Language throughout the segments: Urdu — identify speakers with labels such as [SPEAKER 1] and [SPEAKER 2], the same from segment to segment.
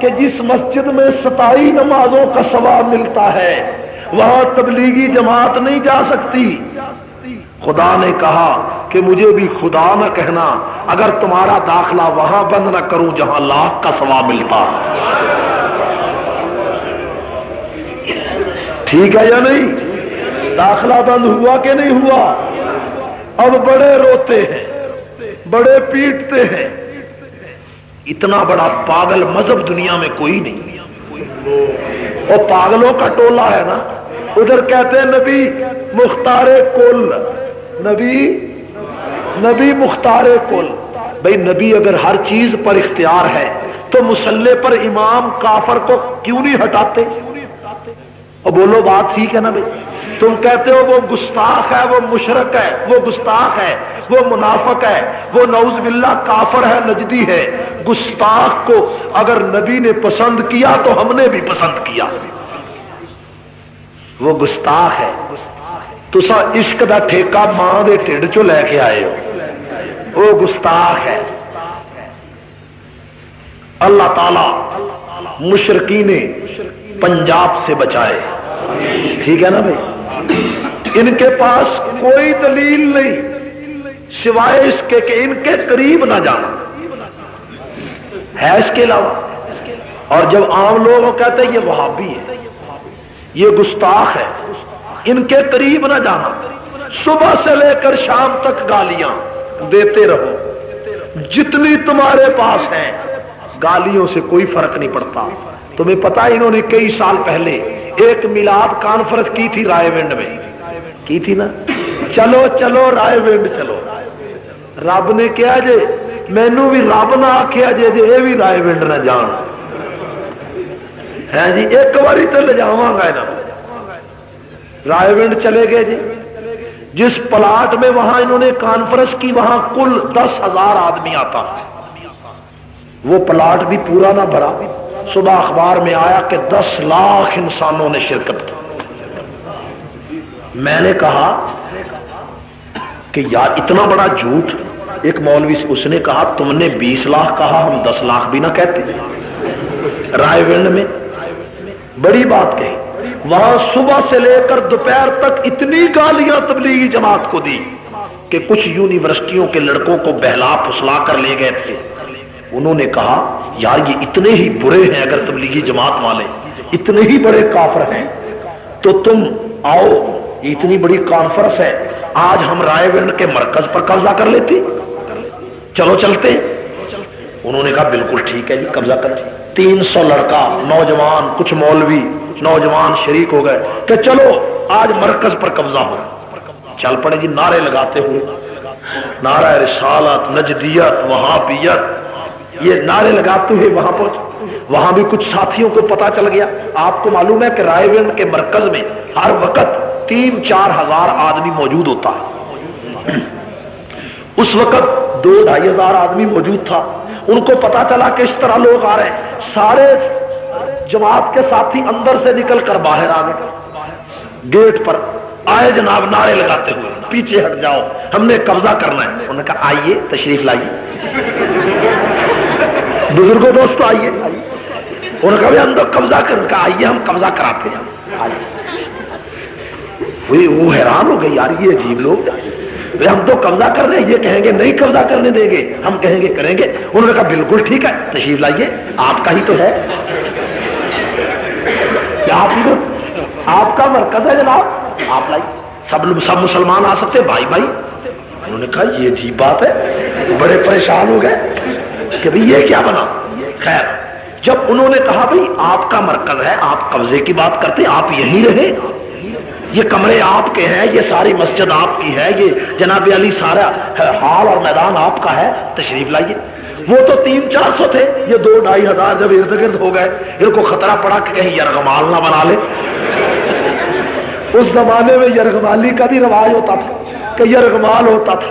[SPEAKER 1] کہ جس مسجد میں 27 نمازوں کا ثواب ملتا ہے وہاں تبلیغی جماعت نہیں جا سکتی. خدا نے کہا کہ مجھے بھی خدا نہ کہنا اگر تمہارا داخلہ وہاں بند نہ کروں جہاں لاکھ کا ثواب ملتا. ٹھیک ہے یا نہیں؟ داخلہ بند ہوا کہ نہیں ہوا؟ اب بڑے روتے ہیں، بڑے پیٹتے ہیں. اتنا بڑا پاگل مذہب دنیا میں کوئی نہیں. وہ پاگلوں کا ٹولہ ہے نا. ادھر کہتے ہیں نبی مختار کل، نبی مختار کل. بھئی نبی اگر ہر چیز پر اختیار ہے تو مصلی پر امام کافر کو کیوں نہیں ہٹاتے؟ اور بولو بات ٹھیک ہے نا بھئی؟ تم کہتے ہو وہ گستاخ ہے، وہ مشرک ہے، وہ گستاخ ہے، وہ منافق ہے، وہ نعوذ باللہ کافر ہے، نجدی ہے. گستاخ کو اگر نبی نے پسند کیا تو ہم نے بھی پسند کیا. وہ گستاخ ہے. تسا عشق دا ٹھیکہ ماں دے ٹھڈ چوں لے کے آئے ہو. وہ گستاخ ہے. اللہ تعالی مشرکین پنجاب سے بچائے. ٹھیک ہے نا بھائی؟ ان کے پاس کوئی دلیل نہیں سوائے اس کے کہ ان کے قریب نہ جانا ہے اس کے علاوہ. اور جب عام لوگ کہتے ہیں یہ وہابی ہے، یہ گستاخ ہے، ان کے قریب نہ جانا. صبح سے لے کر شام تک گالیاں دیتے رہو جتنی تمہارے پاس ہیں. گالیوں سے کوئی فرق نہیں پڑتا. تمہیں پتا انہوں نے کئی سال پہلے ایک میلاد کانفرنس کی تھی رائے ونڈ میں، کی تھی نا. چلو چلو رائے ونڈ چلو. رب نے کیا جے مینو بھی رب نہ آخیا جے جے یہ بھی رائے ونڈ نہ جان ہے جی. ایک باری تو لے جاواں گا نا. رائے ونڈ چلے گئے جی. جس پلاٹ میں وہاں انہوں نے کانفرنس کی وہاں کل 10,000 آدمی آتا. وہ پلاٹ بھی پورا نہ بھرا. صبح اخبار میں آیا کہ 10 لاکھ انسانوں نے شرکت کی. میں نے کہا کہ یار اتنا بڑا جھوٹ. ایک مولوی سے اس نے کہا تم نے 20 لاکھ کہا، ہم 10 لاکھ بھی نہ کہتے. رائے ونڈ میں بڑی بات کہی. وہاں صبح سے لے کر دوپہر تک اتنی گالیاں تبلیغی جماعت کو دی کہ کچھ یونیورسٹیوں کے لڑکوں کو بہلا پھسلا کر لے گئے تھے. انہوں نے کہا یار یہ اتنے ہی برے ہیں، اگر تبلیغی جماعت والے اتنے ہی بڑے کافر ہیں تو تم آؤ، یہ اتنی بڑی کانفرنس ہے، آج ہم رائے ونڈ کے مرکز پر قبضہ کر لیتے، چلو چلتے. انہوں نے کہا بالکل ٹھیک ہے جی قبضہ کر. 300 لڑکا نوجوان کچھ مولوی نوجوان شریک ہو گئے کہ چلو آج مرکز پر قبضہ ہو. چل پڑے جی نعرے لگاتے ہوئے. نعرہ رسالت، نجدیت، وہابیت، یہ نعرے لگاتے ہوئے وہاں پہنچے. وہاں بھی کچھ ساتھیوں کو پتا چل گیا. آپ کو معلوم ہے کہ رائے ونڈ کے مرکز میں ہر وقت 3-4 ہزار آدمی موجود ہوتا ہے. اس وقت 2-2.5 ہزار آدمی موجود تھا. ان کو پتا چلا کہ اس طرح لوگ آ رہے ہیں. سارے جماعت کے ساتھی اندر سے نکل کر باہر آ گئے. گیٹ پر آئے جناب نعرے لگاتے ہوئے پیچھے ہٹ جاؤ ہم نے قبضہ کرنا ہے. انہوں نے کہا آئیے تشریف لائیے بزرگوں دوستو آئیے. انہوں نے کہا اندر قبضہ کر. کہا آئیے ہم قبضہ کراتے ہیں. وہ حیران ہو گئی یار یہ عجیب لوگ، ہم تو قبضہ کر رہے ہیں، یہ کہیں گے نہیں قبضہ کرنے دیں گے، ہم کہیں گے کریں گے. انہوں نے کہا بالکل ٹھیک ہے تشریف لائیے، آپ کا ہی تو ہے، آپ کا مرکز ہے جناب، آپ لائیے. سب مسلمان آ سکتے بھائی بھائی. انہوں نے کہا یہ عجیب بات ہے. بڑے پریشان ہو گئے کہ بھئی یہ کیا بنا. خیر جب انہوں نے کہا بھئی آپ کا مرکز ہے، آپ قبضے کی بات کرتے، آپ یہیں رہے، یہ کمرے آپ کے ہیں، یہ ساری مسجد آپ کی ہے، یہ جناب علی سارا ہال اور میدان آپ کا ہے، تشریف لائیے. وہ تو 300-400 تھے، یہ 2-2.5 ہزار جب ارد گرد ہو گئے ان کو خطرہ پڑا کہ کہیں یرغمال نہ بنا لے. اس زمانے میں یرغمالی کا بھی رواج ہوتا تھا کہ یرغمال ہوتا تھا.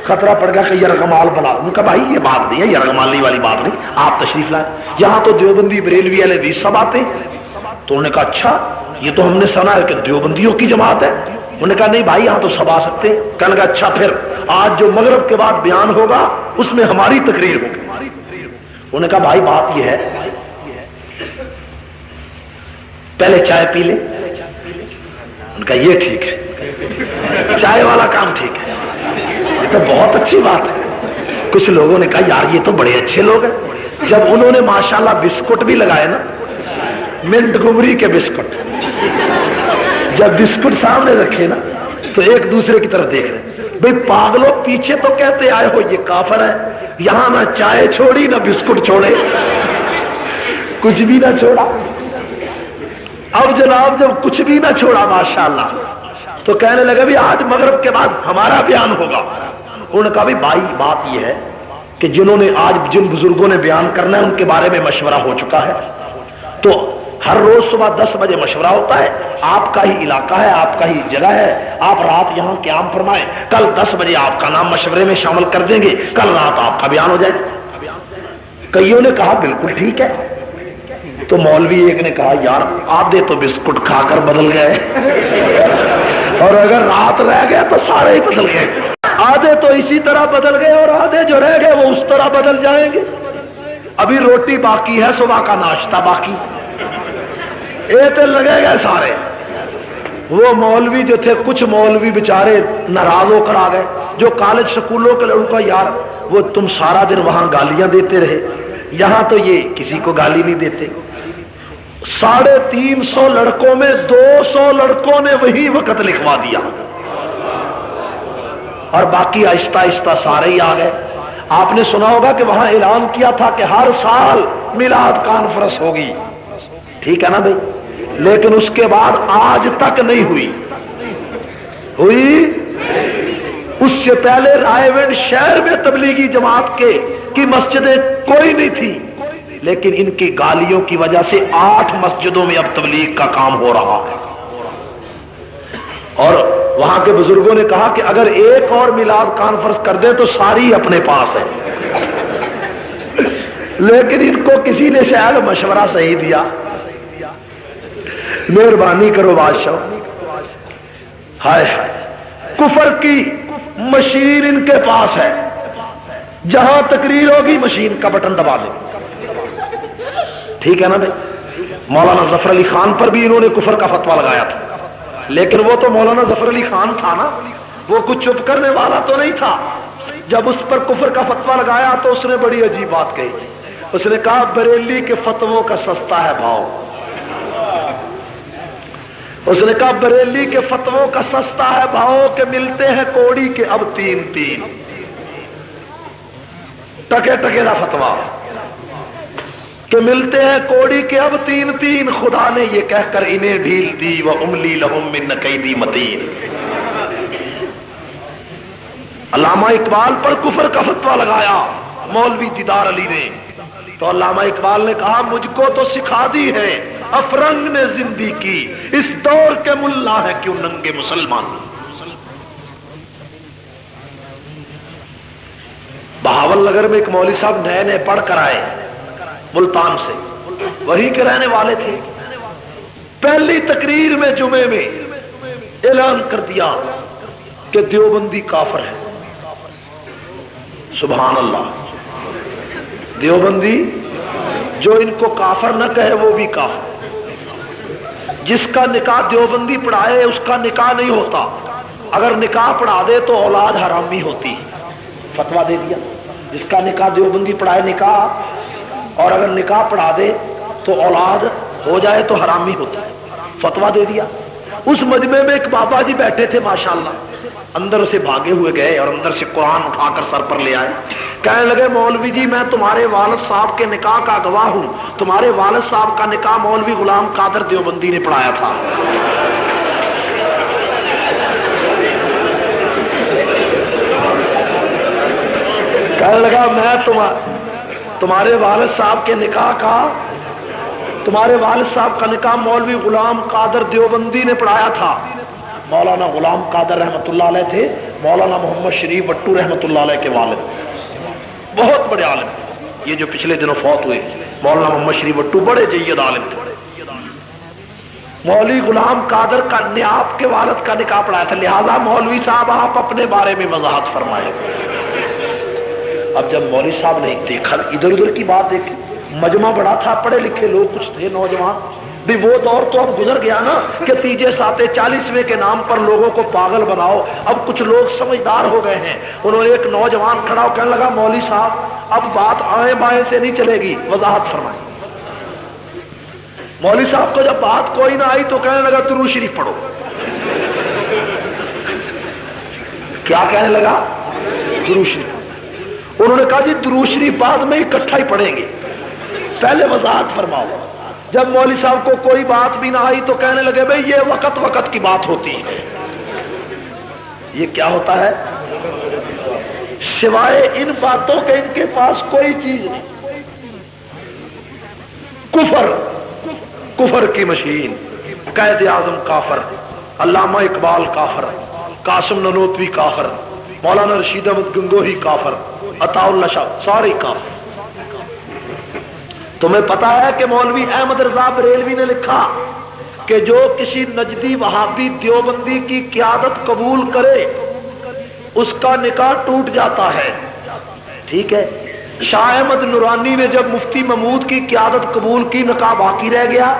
[SPEAKER 1] خطرہ پڑ گیا کہ یرغمال بنا. ان کا بھائی یہ بات نہیں ہے، یرغمالی والی بات نہیں، آپ تشریف لائیں. یہاں تو دیوبندی بریلوی والے بھی سب آتے ہیں. تو انہوں نے کہا اچھا یہ تو ہم نے سنا ہے کہ دیوبندیوں کی جماعت ہے. انہوں نے کہا نہیں بھائی یہاں تو سب آ سکتے ہیں. کہنے لگا اچھا پھر آج جو مغرب کے بعد بیان ہوگا اس میں ہماری تقریر ہوگی. انہوں نے کہا بھائی بات یہ ہے پہلے چائے پی لے. ان کا یہ ٹھیک ہے, چائے والا کام ٹھیک ہے, یہ تو بہت اچھی بات ہے. کچھ لوگوں نے کہا یار یہ تو بڑے اچھے لوگ ہیں. جب انہوں نے ماشاءاللہ بسکٹ بھی لگائے نا, منٹ گمری کے بسکٹ, جب بسکٹ سامنے رکھے نا تو ایک دوسرے کی طرف دیکھ رہے, بھئی پاگلوں پیچھے تو کہتے آئے ہو یہ کافر ہے, یہاں نہ چائے چھوڑی نہ بسکٹ چھوڑے, کچھ بھی نہ چھوڑا. اب جناب جب کچھ بھی نہ چھوڑا ماشاءاللہ, تو کہنے لگے بھی آج مغرب کے بعد ہمارا بیان ہوگا. انہوں نے کہا بھی بھائی بات یہ ہے کہ جنہوں نے آج جن بزرگوں نے بیان کرنا ہے ان کے بارے میں مشورہ ہو چکا ہے, تو ہر روز صبح 10 بجے مشورہ ہوتا ہے, آپ کا ہی علاقہ ہے, آپ کا ہی جگہ ہے, آپ رات یہاں قیام فرمائیں, کل 10 بجے آپ کا نام مشورے میں شامل کر دیں گے, کل رات آپ کا بیان ہو جائے. کئیوں نے کہا بالکل ٹھیک ہے. تو مولوی ایک نے کہا یار آدھے تو بسکٹ کھا کر بدل گئے, اور اگر رات رہ گئے تو سارے ہی بدل گئے. آدھے تو اسی طرح بدل گئے اور آدھے جو رہ گئے وہ اس طرح بدل جائیں گے. ابھی روٹی باقی ہے, صبح کا ناشتہ باقی, ایتے لگے گئے سارے. وہ مولوی جو تھے, کچھ مولوی بیچارے ناراض ہو کر آ گئے, جو کالج سکولوں کے لڑکوں, یار وہ تم سارا دن وہاں گالیاں دیتے رہے, یہاں تو یہ کسی کو گالی نہیں دیتے. 350 لڑکوں میں 200 لڑکوں نے وہی وقت لکھوا دیا, اور باقی آہستہ آہستہ سارے ہی آ گئے. آپ نے سنا ہوگا کہ وہاں اعلان کیا تھا کہ ہر سال میلاد کانفرنس ہوگی, ٹھیک ہے نا بھائی, لیکن اس کے بعد آج تک نہیں ہوئی. اس سے پہلے رائے ونڈ شہر میں تبلیغی جماعت کی مسجدیں کوئی نہیں تھی, لیکن ان کی گالیوں کی وجہ سے 8 مسجدوں میں اب تبلیغ کا کام ہو رہا ہے. اور وہاں کے بزرگوں نے کہا کہ اگر ایک اور میلاد کانفرنس کر دیں تو ساری اپنے پاس ہے, لیکن ان کو کسی نے شاید مشورہ صحیح دیا. مہربانی کرو بادشاہ, ہائے کفر کی مشین ان کے پاس ہے, جہاں تقریر ہوگی مشین کا بٹن دبا دیں, ٹھیک ہے نا بھائی. مولانا ظفر علی خان پر بھی انہوں نے کفر کا فتویٰ لگایا تھا, لیکن وہ تو مولانا ظفر علی خان تھا نا, وہ کچھ چپ کرنے والا تو نہیں تھا. جب اس پر کفر کا فتویٰ لگایا تو اس نے بڑی عجیب بات کہی. اس نے کہا بریلی کے فتووں کا سستا ہے بھاؤ. اس نے کہا بریلی کے فتووں کا سستا ہے بھاؤ کہ ملتے ہیں کوڑی کے اب 3 ٹکے ٹکے کا فتویٰ کہ ملتے ہیں کوڑی کے اب 3 خدا نے یہ کہہ کر انہیں ڈھیل دی وَأُمْلِي لَهُمْ مِنَّ كَيْدِي مَتِينٍ. علامہ اقبال پر کفر کا فتویٰ لگایا مولوی دیدار علی نے, تو علامہ اقبال نے کہا مجھ کو تو سکھا دی ہے افرنگ نے زندگی کی, اس دور کے ملا ہے کیوں ننگے مسلمان. بہاول نگر میں ایک مولوی صاحب نئے پڑھ کر آئے ملتان سے, وہی کے رہنے والے تھے. پہلی تقریر میں جمعے میں اعلان کر دیا کہ دیوبندی کافر ہے. سبحان اللہ, دیوبندی جو ان کو کافر نہ کہے وہ بھی کافر. جس کا نکاح دیوبندی پڑھائے اس کا نکاح نہیں ہوتا, اگر نکاح پڑھا دے تو اولاد حرامی ہوتی. فتویٰ دے دیا جس کا نکاح دیوبندی پڑھائے نکاح, اور اگر نکاح پڑھا دے تو اولاد ہو جائے تو حرامی ہوتا ہے, فتویٰ دے دیا. اس مجمع میں ایک بابا جی بیٹھے تھے ماشاءاللہ, اندر سے بھاگے ہوئے گئے اور اندر سے قرآن اٹھا کر سر پر لے آئے. کہنے لگے مولوی جی میں تمہارے والد صاحب کے نکاح کا گواہ ہوں, تمہارے والد صاحب کا نکاح مولوی غلام قادر دیوبندی نے پڑھایا تھا. کہنے لگا میں تمہارے والد صاحب کے نکاح کا, تمہارے والد صاحب کا نکاح مولوی غلام قادر دیوبندی نے پڑھایا تھا. مولانا غلام قادر رحمت اللہ علیہ تھے مولانا محمد شریف بٹو رحمت اللہ علیہ کے والد, بہت بڑے عالم. یہ جو پچھلے دنوں فوت ہوئے مولانا محمد شریف بٹو بڑے جید عالم تھے. مولوی غلام قادر کا نے آپ کے والد کا نکاح پڑھایا تھا, لہذا مولوی صاحب آپ اپنے بارے میں وضاحت فرمائیں. اب جب مولوی صاحب نے دیکھا ادھر ادھر کی بات دیکھی, مجمع بڑا تھا, پڑھے لکھے لوگ کچھ تھے نوجوان, بھی وہ دور تو اب گزر گیا نا کہ تیجے ساتے 40ویں کے نام پر لوگوں کو پاگل بناؤ. اب کچھ لوگ سمجھدار ہو گئے ہیں. انہوں نے ایک نوجوان کھڑا ہو کہنے لگا مولوی صاحب اب بات آئیں بائیں سے نہیں چلے گی, وضاحت فرمائیں. مولوی صاحب کو جب بات کوئی نہ آئی تو کہنے لگا درود شریف پڑھو. کیا کہنے لگا؟ درود شریف. انہوں نے کہا جی درود شریف بعد میں اکٹھا ہی پڑھیں گے, پہلے وضاحت فرماؤ. جب مولوی صاحب کو کوئی بات بھی نہ آئی تو کہنے لگے بھئی یہ وقت وقت کی بات ہوتی ہے. یہ کیا ہوتا ہے؟ سوائے ان باتوں کے ان کے پاس کوئی چیز نہیں. کفر کی مشین. قائد اعظم کافر, علامہ اقبال کافر, قاسم ننوتوی کافر, مولانا رشید احمد گنگوہی کافر, عطا اللہ شاہ سارے کافر. تمہیں پتا ہے کہ مولوی احمد رضا بریلوی نے لکھا کہ جو کسی نجدی وہابی دیوبندی کی قیادت قبول کرے اس کا نکاح ٹوٹ جاتا ہے. ٹھیک ہے. شاہ احمد نورانی نے جب مفتی محمود کی قیادت قبول کی نکاح باقی رہ گیا.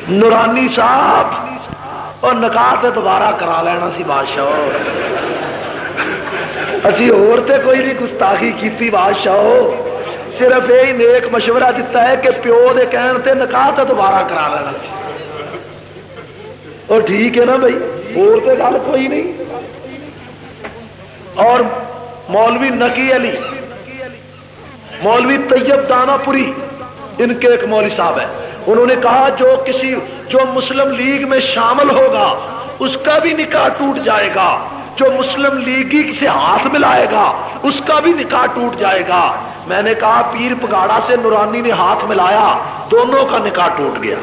[SPEAKER 1] نورانی صاحب اور نکاح تے دوبارہ کرا لینا سی بادشاہ. اسی اور تے کوئی نہیں گستاخی کیتی بادشاہ, صرف یہی نیک مشورہ دیتا ہے کہ پیو دے کہن تے نکاح تے دوبارہ کرا لینا سی. اور ٹھیک ہے نا بھائی, اور تے گل کوئی نہیں. اور مولوی نقی علی, مولوی طیب دانا پوری, ان کے ایک مولوی صاحب ہیں, انہوں نے کہا جو مسلم لیگ میں شامل ہوگا اس کا بھی نکاح ٹوٹ جائے گا, جو مسلم لیگی سے ہاتھ ملائے گا اس کا بھی نکاح ٹوٹ جائے گا. میں نے کہا پیر پگاڑا سے نورانی نے ہاتھ ملایا, دونوں کا نکاح ٹوٹ گیا.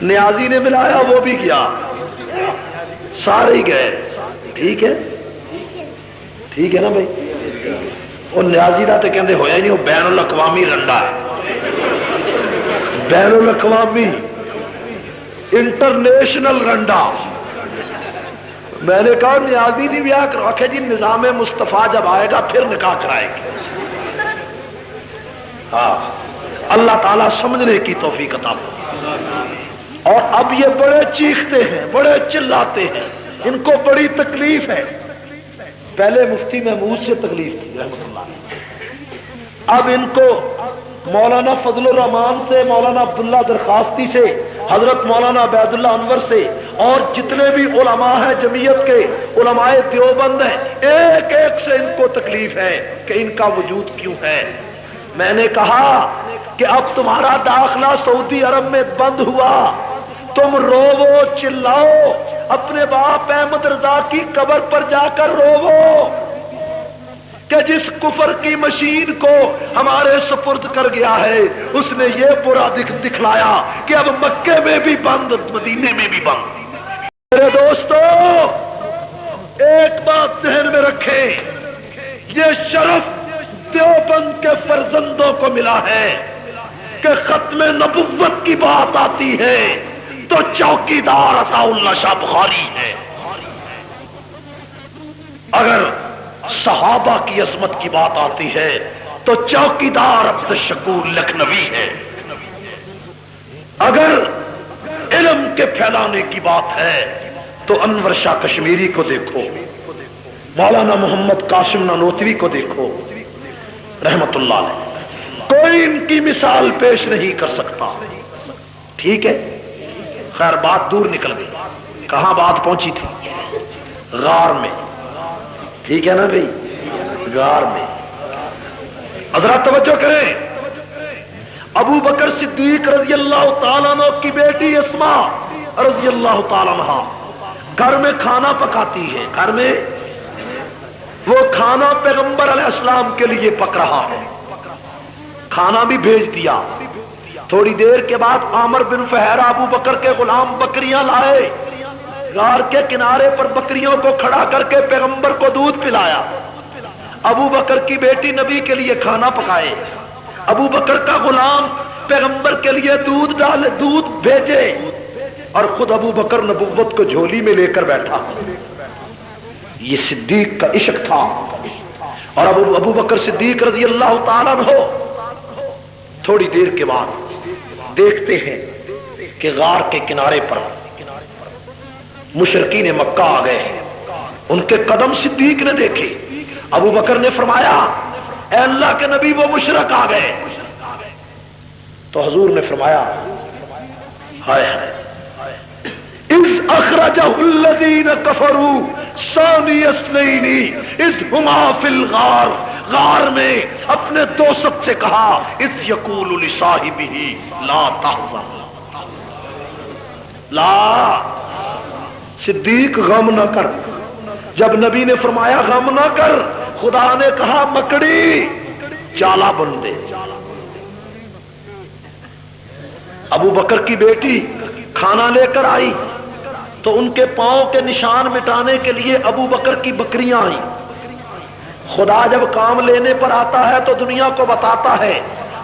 [SPEAKER 1] نیازی نے ملایا وہ بھی گیا, سارے ہی گئے. ٹھیک ہے, ٹھیک ہے نا بھائی. وہ نیازی دا تے کہندے ہویا ہی نہیں, وہ بین الاقوامی رنڈا ہے, بین الاقوامی انٹرنیشنل رنڈا. میں نے کہا نیازی نہیں بیاہ کرو. آخر جی نظام مصطفیٰ جب آئے گا پھر نکاح کرائے گے. ہاں, اللہ تعالیٰ سمجھنے کی توفیق عطا فرمائے. اور اب یہ بڑے چیختے ہیں, بڑے چلاتے ہیں, ان کو بڑی تکلیف ہے. پہلے مفتی محمود سے تکلیف تھی رحمۃ اللہ, اب ان کو مولانا فضل الرحمان سے, مولانا عبداللہ درخواستی سے, حضرت مولانا عبید اللہ انور سے, اور جتنے بھی علماء ہیں جمعیت کے, علماء دیوبند ہیں, ایک ایک سے ان کو تکلیف ہے کہ ان کا وجود کیوں ہے. میں نے کہا کہ اب تمہارا داخلہ سعودی عرب میں بند ہوا, تم روو چلاؤ, اپنے باپ احمد رضا کی قبر پر جا کر روو کہ جس کفر کی مشین کو ہمارے سپرد کر گیا ہے اس نے یہ برا دکھلایا کہ اب مکے میں بھی بند, مدینے میں بھی بند. میرے دوستو ایک بات ذہن میں رکھیں, یہ شرف دیوبند کے فرزندوں کو ملا ہے کہ ختم نبوت کی بات آتی ہے تو چوکیدار عطا اللہ شاہ بخاری ہے, اگر صحابہ کی عظمت کی بات آتی ہے تو چوکیدار عبد الشکور لکھنوی ہے, اگر علم کے پھیلانے کی بات ہے تو انور شاہ کشمیری کو دیکھو, مولانا محمد قاسم نانوتوی کو دیکھو رحمت اللہ علیہ. کوئی ان کی مثال پیش نہیں کر سکتا. ٹھیک ہے, خیر بات دور نکل گئی. کہاں بات پہنچی تھی؟ غار میں. ٹھیک ہے نا بھائی, غار میں. حضرات توجہ کریں, ابو بکر صدیق رضی اللہ تعالیٰ عنہ کی بیٹی اسما رضی اللہ تعالیٰ عنہ گھر میں کھانا پکاتی ہے. گھر میں وہ کھانا پیغمبر علیہ السلام کے لیے پک رہا ہے, کھانا بھی بھیج دیا. تھوڑی دیر کے بعد عامر بن فہیرہ ابو بکر کے غلام بکریاں لائے, غار کے کنارے پر بکریوں کو کھڑا کر کے پیغمبر کو دودھ پلایا. ابو بکر کی بیٹی نبی کے لیے کھانا پکائے, ابو بکر کا غلام پیغمبر کے لیے دودھ بھیجے, اور خود ابو بکر نبوت کو جھولی میں لے کر بیٹھا. یہ صدیق کا عشق تھا. اور ابو بکر صدیق رضی اللہ تعالیٰ عنہ تھوڑی دیر کے بعد دیکھتے ہیں کہ غار کے کنارے پر مشرکین مکہ آ گئے ہیں. ان کے قدم صدیق نے دیکھے. ابو بکر نے فرمایا اے اللہ کے نبی وہ مشرک آ گئے. تو حضور نے فرمایا ہائے ہائے اذ اخرجہ الذین کفروا ثانی اثنین اذ ہما فی الغار. غار میں اپنے دوست سے کہا اذ یقول لصاحبہ لا تحزن. لا صدیق غم نہ کر. جب نبی نے فرمایا غم نہ کر، خدا نے کہا مکڑی چالا بن دے. ابو بکر کی بیٹی کھانا لے کر آئی تو ان کے پاؤں کے نشان مٹانے کے لیے ابو بکر کی بکریاں آئیں. خدا جب کام لینے پر آتا ہے تو دنیا کو بتاتا ہے.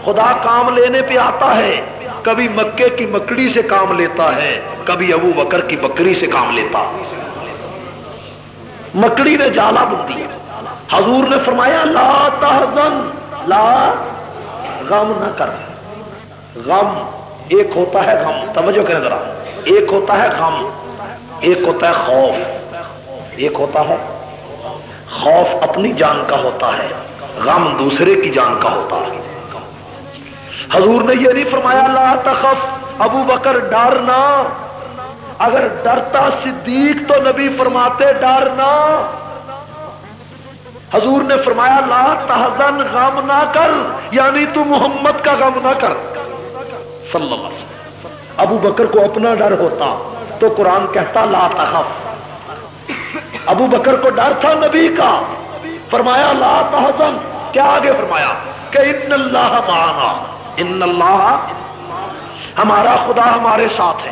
[SPEAKER 1] خدا کام لینے پہ آتا ہے، کبھی مکے کی مکڑی سے کام لیتا ہے، کبھی ابو بکر کی بکری سے کام لیتا. مکڑی نے جالا بن دیا. حضور نے فرمایا لا تحزن، لا غم نہ کر. غم ایک ہوتا ہے غم، توجہ کریں ذرا. ایک ہوتا ہے غم، ایک ہوتا ہے خوف. ایک ہوتا ہے خوف اپنی جان کا ہوتا ہے، غم دوسرے کی جان کا ہوتا ہے. حضور نے یہ نہیں فرمایا لا تخف ابو بکر ڈرنا. اگر ڈرتا صدیق تو نبی فرماتے ڈرنا. حضور نے فرمایا لا تحزن، غم نہ کر، یعنی تو محمد کا غم نہ کر صلی اللہ علیہ وسلم. ابو بکر کو اپنا ڈر ہوتا تو قرآن کہتا لا تخف. ابو بکر کو ڈر تھا نبی کا، فرمایا لا تحزن. کیا آگے فرمایا کہ ان اللہ معنا، ان اللہ ہمارا خدا ہمارے ساتھ ہے.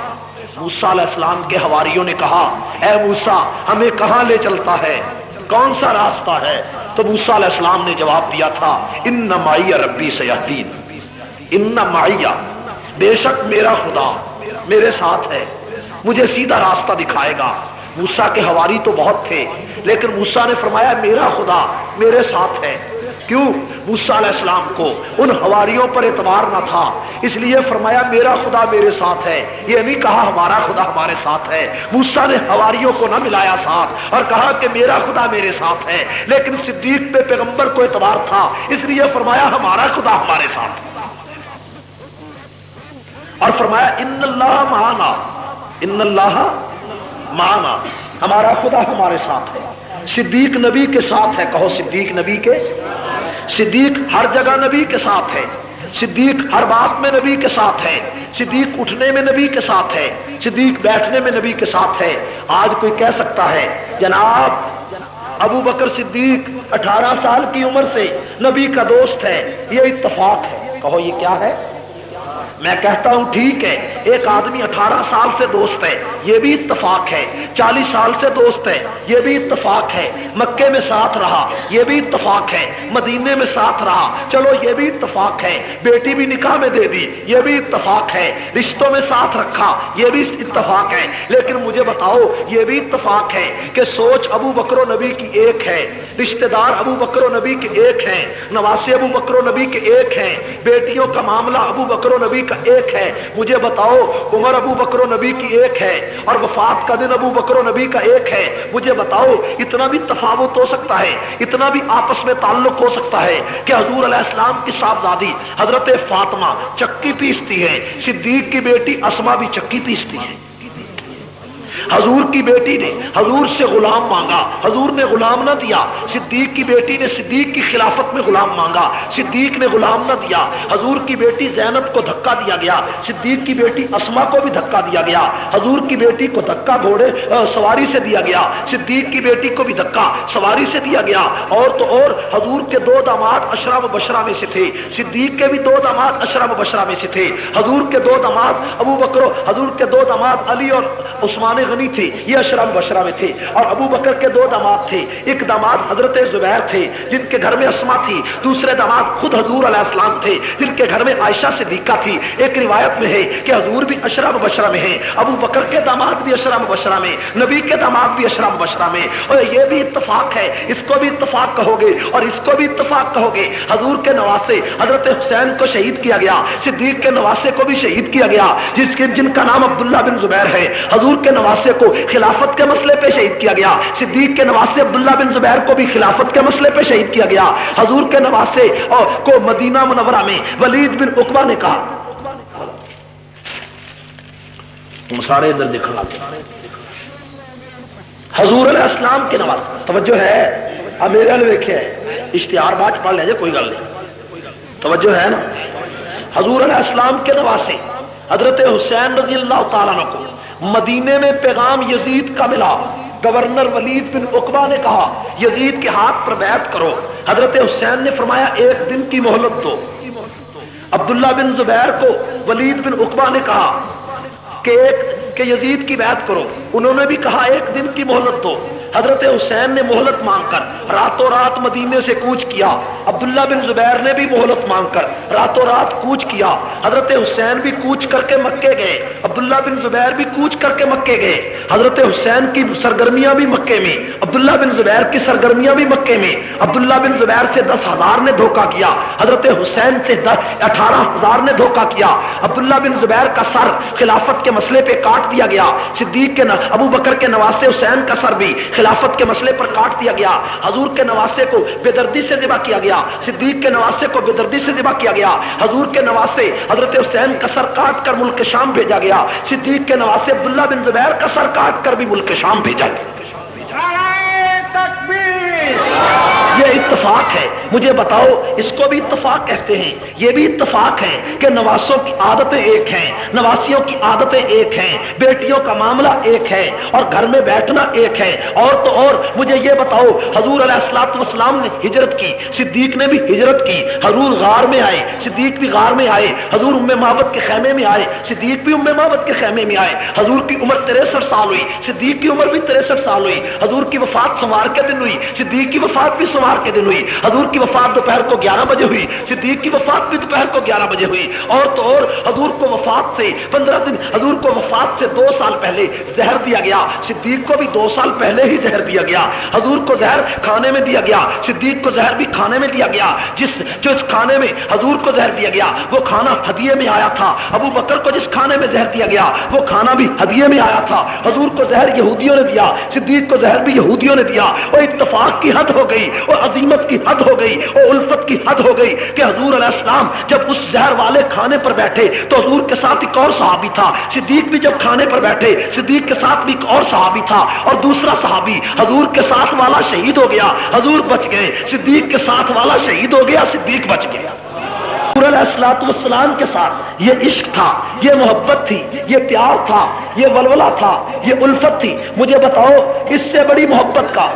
[SPEAKER 1] موسیٰ علیہ السلام کے حواریوں نے کہا اے موسیٰ ہمیں کہاں لے چلتا ہے، کون سا راستہ ہے؟ تو موسیٰ علیہ السلام نے جواب دیا تھا ان معی ربی سیہدین. ان معی، بے شک میرا خدا میرے ساتھ ہے، مجھے سیدھا راستہ دکھائے گا. موسیٰ کے حواری تو بہت تھے لیکن موسیٰ نے فرمایا میرا خدا میرے ساتھ ہے. کیوں؟ موسیٰ علیہ السلام کو ان حواریوں پر اعتبار نہ تھا، اس لیے فرمایا میرا خدا میرے ساتھ ہے. یہ نہیں کہا ہمارا خدا ہمارے ساتھ ہے. موسیٰ نے حواریوں کو نہ ملایا ساتھ اور کہا کہ میرا خدا میرے ساتھ ہے، لیکن صدیق پہ پیغمبر کو اعتبار تھا اس لیے فرمایا ہمارا خدا ہمارے ساتھ ہے. اور فرمایا ان اللہ معنا، ان اللہ معنا، ہمارا خدا ہمارے ساتھ ہے. صدیق نبی کے ساتھ ہے. کہو صدیق نبی کے. صدیق ہر جگہ نبی کے ساتھ ہے. صدیق ہر بات میں نبی کے ساتھ ہے. صدیق اٹھنے میں نبی کے ساتھ ہے. صدیق بیٹھنے میں نبی کے ساتھ ہے. آج کوئی کہہ سکتا ہے جناب ابو بکر صدیق 18 سال کی عمر سے نبی کا دوست ہے، یہ اتفاق ہے. کہو یہ کیا ہے؟ میں کہتا ہوں ٹھیک ہے، ایک آدمی 18 سال سے دوست ہے، یہ بھی اتفاق ہے. 40 سال سے دوست ہے، یہ بھی اتفاق ہے. مکے میں ساتھ رہا، یہ بھی اتفاق ہے. مدینے میں ساتھ رہا، چلو یہ بھی اتفاق ہے. بیٹی بھی نکاح میں دے دی، یہ بھی اتفاق ہے. رشتوں میں ساتھ رکھا، یہ بھی اتفاق ہے. لیکن مجھے بتاؤ یہ بھی اتفاق ہے کہ سوچ ابو بکر و نبی کی ایک ہے، رشتہ دار ابو بکر و نبی کے ایک ہیں، نواسے ابو بکر و نبی کے ایک ہیں، بیٹیوں کا معاملہ ابو بکر و نبی کا ایک ہے. مجھے بتاؤ عمر ابو بکر و نبی کی ایک ہے اور وفات کا دن ابو بکر و نبی کا ایک ہے. مجھے بتاؤ اتنا بھی تفاوت ہو سکتا ہے، اتنا بھی آپس میں تعلق ہو سکتا ہے کہ حضور علیہ السلام کی صاحبزادی حضرت فاطمہ چکی پیستی ہے، صدیق کی بیٹی اسما بھی چکی پیستی ہے. حضور کی بیٹی نے حضور سے غلام مانگا، حضور نے غلام نہ دیا. صدیق کی بیٹی نے صدیق کی خلافت میں غلام مانگا، صدیق نے غلام نہ دیا. حضور کی بیٹی زینب کو دھکا دیا گیا، صدیق کی بیٹی اسما کو بھی دھکا دیا گیا. حضور کی بیٹی کو دھکا گھوڑے سواری سے دیا گیا، صدیق کی بیٹی کو بھی دھکا سواری سے دیا گیا. اور تو اور حضور کے 2 داماد عشرہ مبشرہ میں سے تھے، صدیق کے بھی 2 داماد عشرہ مبشرہ میں سے تھے. حضور کے 2 داماد ابو بکر، حضور کے 2 داماد علی اور عثمان مدنی تھے، یہ اشرا مبشرہ میں تھے، اور ابو بکر کے دو داماد تھے، ایک داماد حضرت زبیر تھے جن کے گھر میں اسما تھی، دوسرے داماد خود حضور علیہ السلام تھے جن کے گھر میں عائشہ صدیقہ تھی۔ ایک روایت میں ہے کہ حضور بھی اشرا مبشرہ میں ہیں، ابو بکر کے داماد بھی اشرا مبشرہ میں، نبی کے داماد بھی اشرا مبشرہ میں، اور یہ بھی اتفاق ہے، اس کو بھی اتفاق کہو گے اور اس کو بھی اتفاق کہو گے۔ حضور کے نواسے حضرت حسین کو شہید کیا گیا، صدیق کے نواسے کو بھی شہید کیا گیا جن کا نام عبداللہ بن زبیر ہے۔ حضور کے نواسے کو خلافت کے مسئلے پہ شہید کیا گیا، صدیق کے نواسے عبداللہ بن زبیر کو بھی خلافت کے مسئلے پہ شہید کیا گیا۔ حضور کے نواسے کو مدینہ منورہ میں ولید بن عقبہ نے کہا، تم سارے ادھر دکھا، حضور علیہ السلام کے نواسے، توجہ ہے، اب میرے والے ویکھے اشتہار بات پڑھ لے جائے، کوئی گل نہیں، توجہ ہے نا۔ حضور علیہ السلام کے نواسے حضرت حسین رضی اللہ تعالیٰ عنہ کو مدینے میں پیغام یزید کا ملا، گورنر ولید بن عقبہ نے کہا یزید کے ہاتھ پر بیعت کرو، حضرت حسین نے فرمایا ایک دن کی مہلت دو۔ عبداللہ بن زبیر کو ولید بن عقبہ نے کہا کہ یزید کی بیعت کرو، انہوں نے بھی کہا ایک دن کی مہلت دو۔ حضرت حسین نے مہلت مانگ کر راتوں رات مدینے سے کوچ کیا، عبداللہ بن زبیر نے بھی مہلت مانگ کر راتوں رات کوچ کیا، حضرت حسین بھی کوچ کر کے مکے گئے، عبداللہ بن زبیر بھی کوچ کر کے مکے گئے۔ حضرت حسین کی سرگرمیاں بھی مکے میں، عبداللہ بن زبیر کی سرگرمیاں بھی مکے میں۔ عبداللہ بن زبیر سے 10,000 نے دھوکہ کیا، حضرت حسین سے 18,000 نے دھوکہ کیا۔ عبداللہ بن زبیر کا سر خلافت کے مسئلے پہ کاٹ دیا گیا، صدیق کے ابو بکر کے نواسے حسین کا سر بھی خلافت کے مسئلے پر کاٹ دیا گیا۔ حضور کے نواسے کو بے دردی سے ذبح کیا گیا، صدیق کے نواسے کو بے دردی سے ذبح کیا گیا۔ حضور کے نواسے حضرت حسین کا سر کاٹ کر ملک شام بھیجا گیا، صدیق کے نواسے عبداللہ بن زبیر کا سر کاٹ کر بھی ملک شام بھیجا گیا۔ یہ اتفاق ہے، مجھے بتاؤ اس کو بھی اتفاق کہتے ہیں؟ یہ بھی اتفاق ہے کہ نواسوں کی عادتیں ایک ہیں، نواسیوں کی عادتیں ایک ہیں، بیٹیوں کا معاملہ ایک ہے، اور گھر میں بیٹھنا ایک ہے۔ اور تو اور مجھے یہ بتاؤ، حضور علیہ الصلوۃ والسلام نے ہجرت کی، صدیق نے بھی ہجرت کی، حضور غار میں آئے، صدیق بھی غار میں آئے، حضور ام معبد کے خیمے میں آئے، صدیق بھی ام معبد کے خیمے میں آئے۔ حضور کی عمر 63 سال ہوئی، صدیق کی عمر بھی 63 سال ہوئی۔ حضور کی وفات سوار کے دن ہوئی، صدیق کی وفات بھی سوار کے دن ہوئی۔ حضور کی وفات دوپہر کو 11 بجے ہوئی، صدیق کی وفات بھی دوپہر کو 11 بجے ہوئی۔ اور تو اور حضور کو وفات سے 15 دن، حضور کو وفات سے 2 سال پہلے زہر دیا گیا، صدیق کو بھی 2 سال پہلے ہی زہر دیا گیا۔ حضور کو زہر کھانے میں دیا گیا، صدیق کو زہر بھی کھانے میں دیا گیا۔ جس کھانے میں حضور کو زہر دیا گیا وہ کھانا ہدیے میں آیا تھا، ابو بکر کو جس کھانے میں زہر دیا گیا وہ کھانا بھی ہدیے میں آیا تھا۔ حضور کو زہر یہودیوں نے دیا، صدیق کو زہر بھی یہودیوں نے دیا۔ وہ اتفاق کی حد ہو گئی، وہ عظیمت کی حد ہو گئی، وہ الفت کی حد ہو گئی کہ حضور علیہ السلام جب اس زہر والے کھانے پر بیٹھے تو حضور کے ساتھ ایک اور صحابی تھا، صدیق بھی جب کھانے پر بیٹھے صدیق کے ساتھ بھی ایک اور صحابی تھا، اور دوسرا صحابی حضور کے ساتھ والا شہید ہو گیا، حضور بچ گئے، صدیق کے ساتھ والا شہید ہو گیا، صدیق بچ گیا۔ حضور علیہ الصلوۃ والسلام کے ساتھ یہ عشق تھا، یہ محبت تھی، یہ پیار تھا، یہ ولولہ تھا، یہ الفت تھی۔ مجھے بتاؤ اس سے بڑی محبت کا،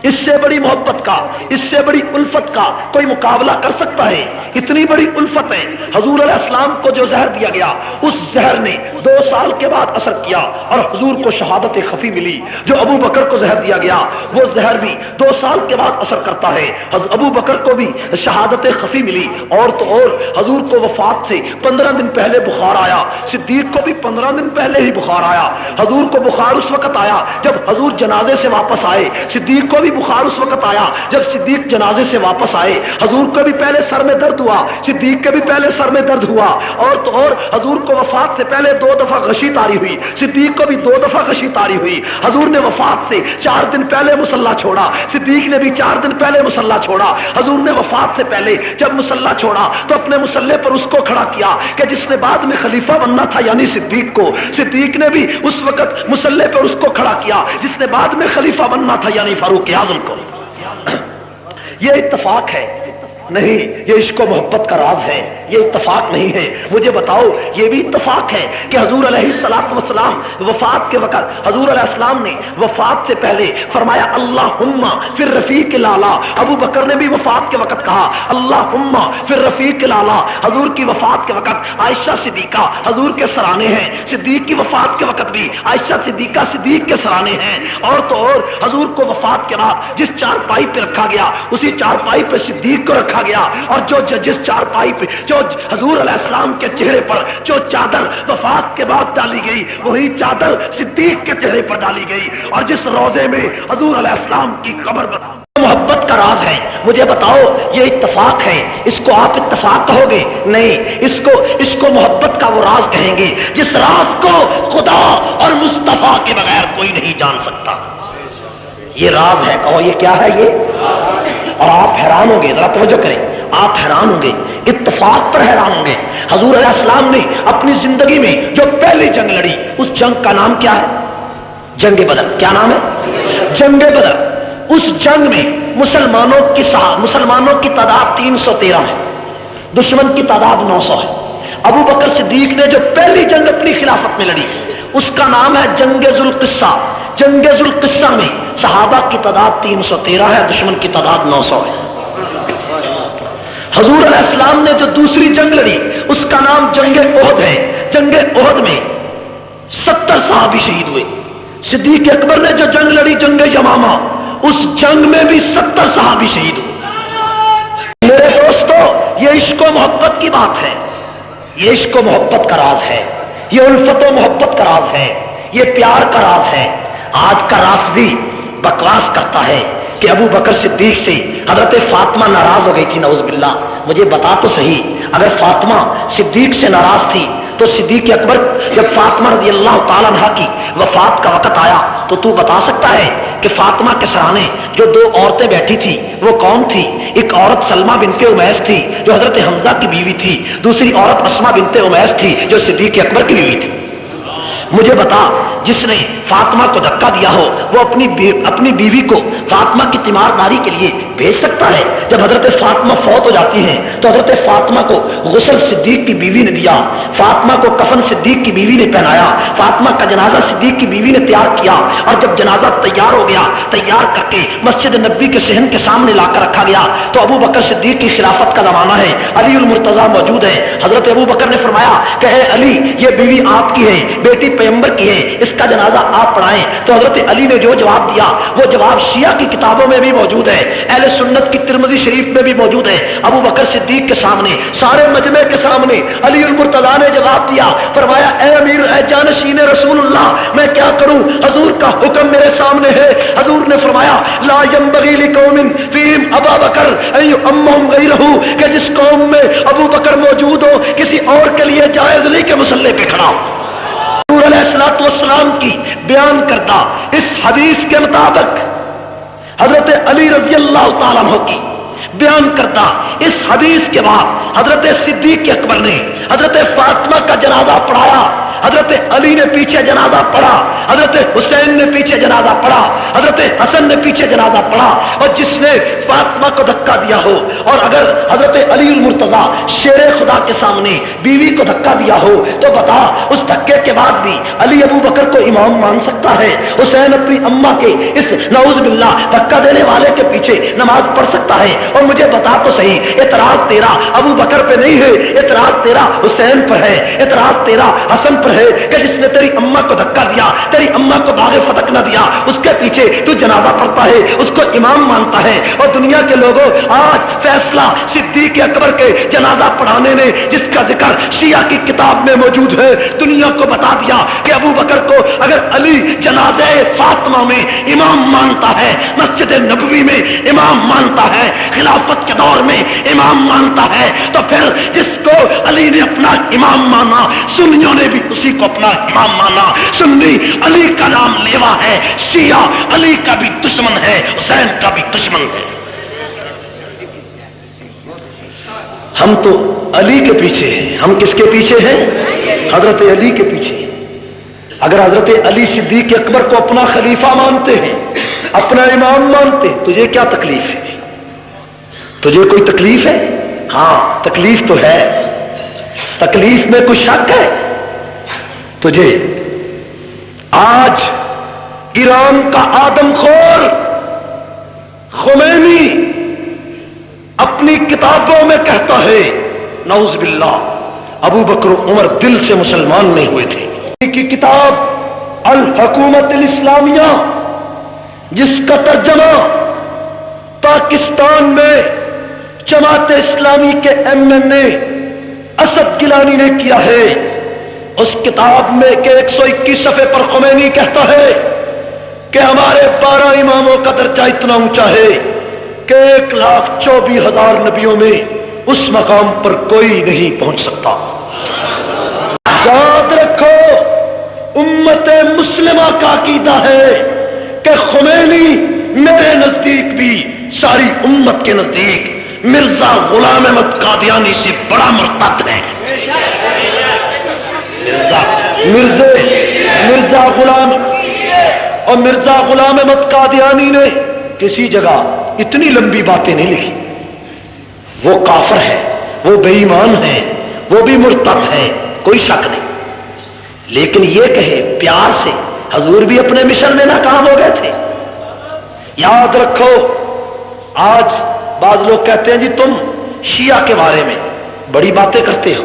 [SPEAKER 1] اس سے بڑی محبت کا، اس سے بڑی الفت کا کوئی مقابلہ کر سکتا ہے؟ اتنی بڑی الفت ہے۔ حضور علیہ السلام کو جو زہر دیا گیا اس زہر نے 2 سال کے بعد اثر کیا اور حضور کو شہادت خفی ملی۔ جو ابو بکر کو زہر دیا گیا وہ زہر بھی 2 سال کے بعد اثر کرتا ہے، ابو بکر کو بھی شہادت خفی ملی۔ اور تو اور حضور کو وفات سے 15 دن پہلے بخار آیا، صدیق کو بھی 15 دن پہلے ہی بخار آیا۔ حضور کو بخار اس وقت آیا جب حضور جنازے سے واپس آئے، صدیق کو بھی بخار اس وقت آیا جب صدیق جنازے سے واپس آئے۔ حضور کو بھی پہلے سر میں درد ہوا، صدیق کے بھی پہلے سر میں درد ہوا۔ اور تو اور حضور کو وفات سے پہلے 2 دفعہ غشی طاری ہوئی، صدیق کو بھی 2 دفعہ غشی طاری ہوئی۔ حضور نے وفات سے 4 دن پہلے مصلی چھوڑا، صدیق نے بھی 4 دن پہلے مصلی چھوڑا۔ حضور نے وفات سے پہلے جب مصلی چھوڑا تو اپنے مصلی پر اس کو کھڑا کیا کہ جس نے بعد میں خلیفہ بننا تھا، یعنی صدیق کو۔ صدیق نے بھی اس وقت مصلی پر اس کو کھڑا کیا جس نے بعد میں خلیفہ بننا تھا، یعنی فاروق اعظم کو۔ یہ اتفاق ہے، نہیں، یہ عشق و محبت کا راز ہے، یہ اتفاق نہیں ہے۔ مجھے بتاؤ، یہ بھی اتفاق ہے کہ حضور علیہ الصلوۃ والسلام وفات کے وقت، حضور علیہ السلام نے وفات سے پہلے فرمایا اللہم فی الرفیق الاعلی۔ ابو بکر نے بھی وفات کے وقت کہا اللہم فی الرفیق الاعلی۔ حضور کی وفات کے وقت عائشہ صدیقہ حضور کے سرانے ہیں، صدیق کی وفات کے وقت بھی عائشہ صدیقہ صدیق کے سرانے ہیں۔ اور تو اور حضور کو وفات کے بعد جس چارپائی پہ رکھا گیا اسی چارپائی پہ صدیق کو رکھا گیا، اور جس چارپائی پہ جو حضور علیہ السلام کے چہرے پر جو چادر وفات کے بعد ڈالی گئی وہی چادر صدیق کے چہرے پر ڈالی گئی، اور جس روضے میں حضور علیہ السلام کی قبر بنا محبت کا راز ہے۔ مجھے بتاؤ، یہ اتفاق ہے، اس کو آپ اتفاق کہو گے؟ نہیں، اس کو محبت کا وہ راز کہیں گے جس راز کو خدا اور مصطفیٰ کے بغیر کوئی نہیں جان سکتا۔ یہ راز ہے، کہو یہ کیا ہے یہ؟ اور آپ حیران ہوں گے، ذرا توجہ کریں، آپ حیران ہوں گے، اتفاق پر حیران ہوں گے۔ حضور علیہ السلام نے اپنی زندگی میں جو پہلی جنگ لڑی اس جنگ کا نام کیا ہے؟ جنگ بدر۔ کیا نام ہے؟ جنگ بدر۔ اس جنگ میں مسلمانوں کی تعداد 313 ہے، دشمن کی تعداد 900 ہے۔ ابو بکر صدیق نے جو پہلی جنگ اپنی خلافت میں لڑی اس کا نام ہے جنگ ذوالقصہ۔ جنگ ذوالقصہ میں صحابہ کی تعداد 313 ہے، دشمن کی تعداد 900 ہے۔ حضور علیہ السلام نے جو دوسری جنگ لڑی اس کا نام جنگ احد ہے۔ جنگ احد میں 70 صحابی شہید ہوئے۔ صدیق اکبر نے جو جنگ لڑی جنگ یمامہ، اس جنگ میں بھی 70 صحابی شہید ہوئے۔ میرے دوستو، یہ عشق و محبت کی بات ہے، یہ عشق و محبت کا راز ہے، یہ الفت و محبت کا راز ہے، یہ پیار کا راز ہے۔ آج کا رافضی بکواس کرتا ہے کہ ابو بکر صدیق سے حضرت فاطمہ ناراض ہو گئی تھی، نعوذ باللہ۔ مجھے بتا تو صحیح، اگر فاطمہ صدیق سے ناراض تھی تو صدیق اکبر جب فاطمہ رضی اللہ تعالیٰ عنہ کی وفات کا وقت آیا تو بتا سکتا ہے کہ فاطمہ کے سرانے جو دو عورتیں بیٹھی تھی وہ کون تھی؟ ایک عورت سلمہ بنت امیس تھی جو حضرت حمزہ کی بیوی تھی، دوسری عورت اسما بنت امیس تھی جو صدیق اکبر کی بیوی تھی۔ مجھے بتا، جس نے فاطمہ کو دھکا دیا ہو وہ اپنی بیوی کو فاطمہ کی تیمارداری کے لیے بھیج سکتا ہے؟ جب حضرت فاطمہ فوت ہو جاتی ہیں تو حضرت فاطمہ کو غسل صدیق کی بیوی نے دیا، فاطمہ کو کفن صدیق کی بیوی نے پہنایا، فاطمہ کا جنازہ صدیق کی بیوی نے تیار کیا، اور جب جنازہ تیار ہو گیا تیار کر کے مسجد نبوی کے صحن کے سامنے لا کر رکھا گیا تو ابو بکر صدیق کی خلافت کا زمانہ ہے، علی المرتضیٰ موجود ہے۔ حضرت ابو بکر نے فرمایا کہ اے علی، یہ بیوی آپ کی ہے، بیٹی پیغمبر کی ہے، اس کا جنازہ آپ پڑھائیں۔ تو حضرت علی نے جو جواب دیا وہ جواب شیعہ کی کتابوں میں بھی موجود ہے، اہل سنت کی ترمذی شریف میں بھی موجود ہے۔ ابو بکر صدیق کے سامنے، سارے مجمع کے سامنے علی المرتضیٰ نے جواب دیا، فرمایا اے امیر، اے جانشین رسول اللہ، میں کیا کروں؟ حضور کا حکم میرے سامنے ہے۔ حضور نے فرمایا لا ينبغي لقوم فيهم ابا بکر ان يؤمهم غيره، کہ جس قوم میں ابو بکر موجود ہو کسی اور کے لیے جائز نہیں کہ مصلی پہ کھڑا ہو۔ حضور علیہ الصلوۃ والسلام کی بیان کردہ اس حدیث کے مطابق حضرت علی رضی اللہ تعالیٰ عنہ کی بیان کردہ اس حدیث کے بعد حضرت صدیق اکبر نے حضرت فاطمہ کا جنازہ پڑھایا، حضرت علی نے پیچھے جنازہ پڑھا، حضرت حسین نے پیچھے جنازہ پڑھا، حضرت حسن نے پیچھے جنازہ پڑھا۔ اور جس نے فاطمہ کو دھکا دیا ہو، اور اگر حضرت علی المرتضیٰ شیر خدا کے سامنے بیوی کو دھکا دیا ہو تو بتا، اس دھکے کے بعد بھی علی ابو بکر کو امام مان سکتا ہے؟ حسین اپنی اماں کے اس نعوذ باللہ دھکا دینے والے کے پیچھے نماز پڑھ سکتا ہے؟ اور مجھے بتا تو صحیح، اعتراض تیرا ابو بکر پہ نہیں ہے، اعتراض تیرا حسین پر ہے، اعتراض تیرا حسن پر ہے کہ جس نے تیری اماں کو دھکا دیا، تیری اماں کو باغ فتق نہ دیا، اس کے پیچھے تو جنازہ پڑھتا ہے، اس کو امام مانتا ہے۔ اور دنیا کے لوگوں، آج فیصلہ صدیق اکبر کے جنازہ پڑھانے نے جس کا ذکر شیعہ کی کتاب میں موجود ہے، دنیا کو بتا دیا کہ ابو بکر کو اگر علی جنازہ فاطمہ میں امام مانتا ہے، مسجد نبوی میں امام مانتا ہے، خلافت کے دور میں امام مانتا ہے، تو پھر جس کو علی نے اپنا امام مانا، سنیوں نے بھی اسی کو اپنا امام مانا۔ سنی علی کا نام لیوا ہے، شیعہ علی کا بھی دشمن ہے، حسین کا بھی دشمن ہے۔ ہم تو علی کے پیچھے ہیں۔ ہم کس کے پیچھے ہیں؟ حضرت علی کے پیچھے۔ اگر حضرت علی صدیق اکبر کو اپنا خلیفہ مانتے ہیں، اپنا امام مانتے ہیں، تجھے کیا تکلیف ہے؟ تجھے کوئی تکلیف ہے؟ ہاں تکلیف تو ہے. تکلیف میں کوئی شک ہے تجھے؟ آج ایران کا آدم خور خمینی اپنی کتابوں میں کہتا ہے نعوذ باللہ ابو بکر و عمر دل سے مسلمان نہیں ہوئے تھے. کی کتاب الحکومت الاسلامیہ جس کا ترجمہ پاکستان میں جماعت اسلامی کے MN اسد گیلانی نے کیا ہے، اس کتاب میں کہ 121 صفحے پر خمینی کہتا ہے کہ ہمارے 12 اماموں کا درجہ اتنا اونچا ہے کہ 1,24,000 نبیوں میں اس مقام پر کوئی نہیں پہنچ سکتا. یاد رکھو امت مسلمہ کا عقیدہ ہے کہ خمینی میرے نزدیک بھی ساری امت کے نزدیک مرزا غلام احمد قادیانی سے بڑا مرتد ہے. مرزا غلام اور مرزا غلام احمد قادیانی نے کسی جگہ اتنی لمبی باتیں نہیں لکھی. وہ کافر ہے، وہ بے ایمان ہے، وہ بھی مرتد ہے، کوئی شک نہیں. لیکن یہ کہے پیار سے حضور بھی اپنے مشن میں ناکام ہو گئے تھے. یاد رکھو آج بعض لوگ کہتے ہیں جی تم شیعہ کے بارے میں بڑی باتیں کرتے ہو.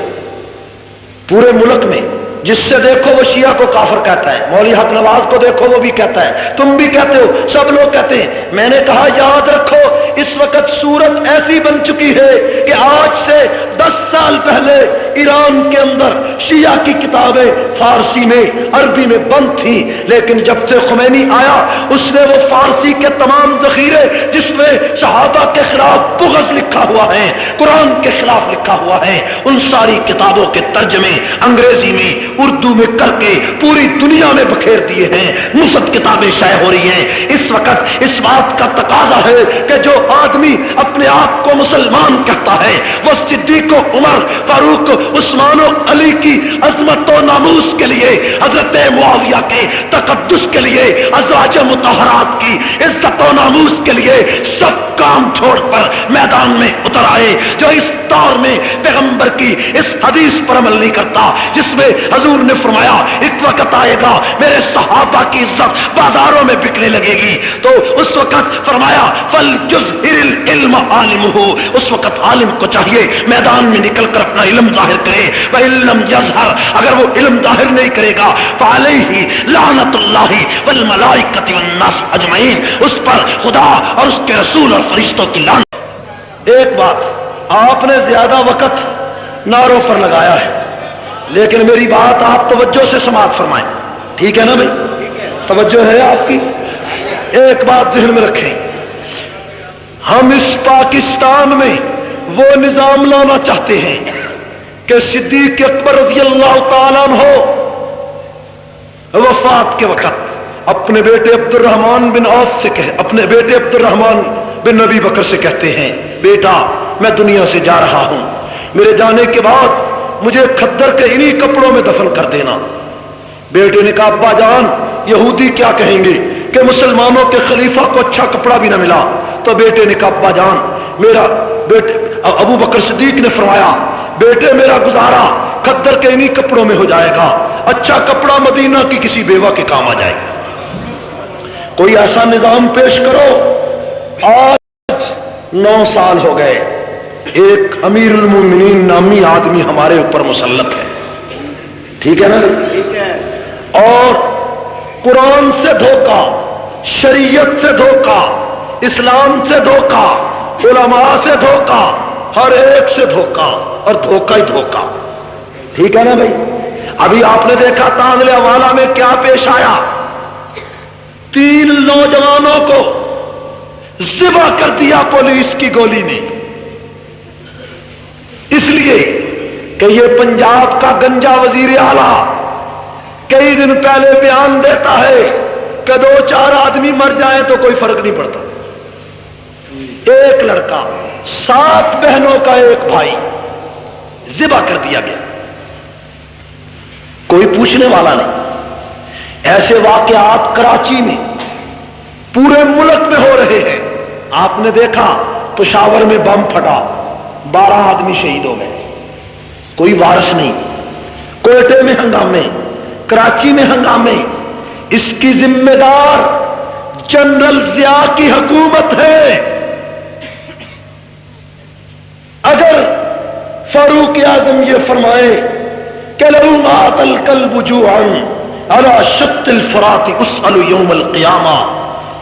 [SPEAKER 1] پورے ملک میں جس سے دیکھو وہ شیعہ کو کافر کہتا ہے، مولوی حق نواز کو دیکھو وہ بھی کہتا ہے، تم بھی کہتے ہو، سب لوگ کہتے ہیں. میں نے کہا یاد رکھو اس وقت صورت ایسی بن چکی ہے کہ آج سے 10 سال پہلے ایران کے اندر شیعہ کی کتابیں فارسی میں عربی میں بند تھیں، لیکن جب سے خمینی آیا اس نے وہ فارسی کے تمام ذخیرے جس میں صحابہ کے خلاف بغض لکھا ہوا ہے، قرآن کے خلاف لکھا ہوا ہے، ان ساری کتابوں کے ترجمے انگریزی میں اردو میں کر کے پوری دنیا میں بکھیر دیے ہیں. مفت کتابیں شائع ہو رہی ہیں. اس وقت اس بات کا تقاضا ہے کہ جو آدمی اپنے آپ کو مسلمان کہتا ہے وہ صدیق و عمر فاروق عثمان و علی کی عظمت و ناموس کے لیے، حضرت معاویہ کے تقدس کے لیے، ازواج مطہرات کی عزت و ناموس کے لیے سب کام چھوڑ کر میدان میں اتر آئے. جو اس دور میں پیغمبر کی اس حدیث پر عمل نہیں کرتا جس میں حضور نے فرمایا ایک وقت آئے گا میرے صحابہ کی عزت بازاروں میں بکنے لگے گی، تو اس وقت فرمایا فَلْيُظْهِرِ الْعِلْمَ عَالِمُهُ، اس وقت عالم کو چاہیے میدان میں نکل کر اپنا علم ظاہر کرے. وَإِن لَّمْ يَظْهَرْ، اگر وہ علم ظاہر نہیں کرے گا فَعَلَيْهِ لَعْنَةُ اللَّهِ وَالْمَلَائِكَةِ وَالنَّاسِ أَجْمَعِينَ، اس پر خدا اور اس کے رسول اور فرشتوں کی لعنت. ایک بات آپ نے زیادہ وقت نعروں پر لگایا ہے، لیکن میری بات آپ توجہ سے سماعت فرمائیں. ٹھیک ہے نا بھائی؟ توجہ ہے آپ کی؟ ایک بات ذہن میں رکھیں، ہم اس پاکستان میں وہ نظام لانا چاہتے ہیں کہ صدیق اکبر رضی اللہ تعالیٰ عنہ وفات کے وقت اپنے بیٹے عبد الرحمن بن عوف سے اپنے بیٹے عبد الرحمن بن نبی بکر سے کہتے ہیں بیٹا میں دنیا سے جا رہا ہوں، میرے جانے کے بعد مجھے کھدر کے انہی کپڑوں میں دفن کر دینا. بیٹے نے کہا ابا جان یہودی کیا کہیں گے کہ مسلمانوں کے خلیفہ کو اچھا کپڑا بھی نہ ملا. تو بیٹے نے کہا ابا جان میرا بیٹے ابو بکر صدیق نے فرمایا بیٹے میرا گزارا کھدر کے انہی کپڑوں میں ہو جائے گا، اچھا کپڑا مدینہ کی کسی بیوہ کے کام آ جائے گا. کوئی ایسا نظام پیش کرو. آج 9 سال ہو گئے ایک امیر المومنین نامی آدمی ہمارے اوپر مسلط ہے. ٹھیک ہے نا؟ اور قرآن سے دھوکا، شریعت سے دھوکا، اسلام سے دھوکا، علماء سے دھوکا، ہر ایک سے دھوکا اور دھوکا ہی دھوکا. ٹھیک ہے نا بھائی؟ ابھی آپ نے دیکھا تانگلے حوالہ میں کیا پیش آیا، 3 نوجوانوں کو ذبح کر دیا پولیس کی گولی نے، اس لیے کہ یہ پنجاب کا گنجا وزیر اعلیٰ کئی دن پہلے بیان دیتا ہے کہ 2-4 آدمی مر جائیں تو کوئی فرق نہیں پڑتا. ایک لڑکا 7 بہنوں کا ایک بھائی ذبح کر دیا گیا، کوئی پوچھنے والا نہیں. ایسے واقعات کراچی میں پورے ملک میں ہو رہے ہیں. آپ نے دیکھا پشاور میں بم پھٹا، 12 آدمی شہید ہو گئے، کوئی وارث نہیں، کوئٹے میں ہنگامے، کراچی میں ہنگامے، اس کی ذمہ دار جنرل ضیاء کی حکومت ہے۔ اگر فاروق اعظم یہ فرمائے کہ لو مات الکلب جوعا علی شط الفرات اسأل یوم القیامہ،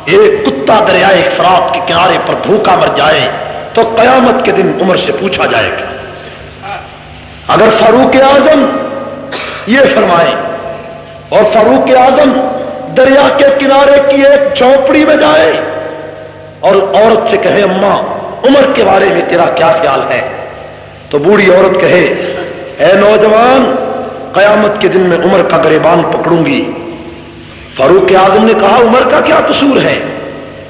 [SPEAKER 1] ایک کتا دریائے فرات کے کنارے پر بھوکا مر جائے تو قیامت کے دن عمر سے پوچھا جائے گا۔ اگر فاروق اعظم یہ فرمائے اور فاروق اعظم دریا کے کنارے کی ایک جھونپڑی میں جائے اور عورت سے کہے اماں عمر کے بارے میں تیرا کیا خیال ہے، تو بوڑھی عورت کہے اے نوجوان قیامت کے دن میں عمر کا گریبان پکڑوں گی۔ فاروق اعظم نے کہا عمر کا کیا قصور ہے؟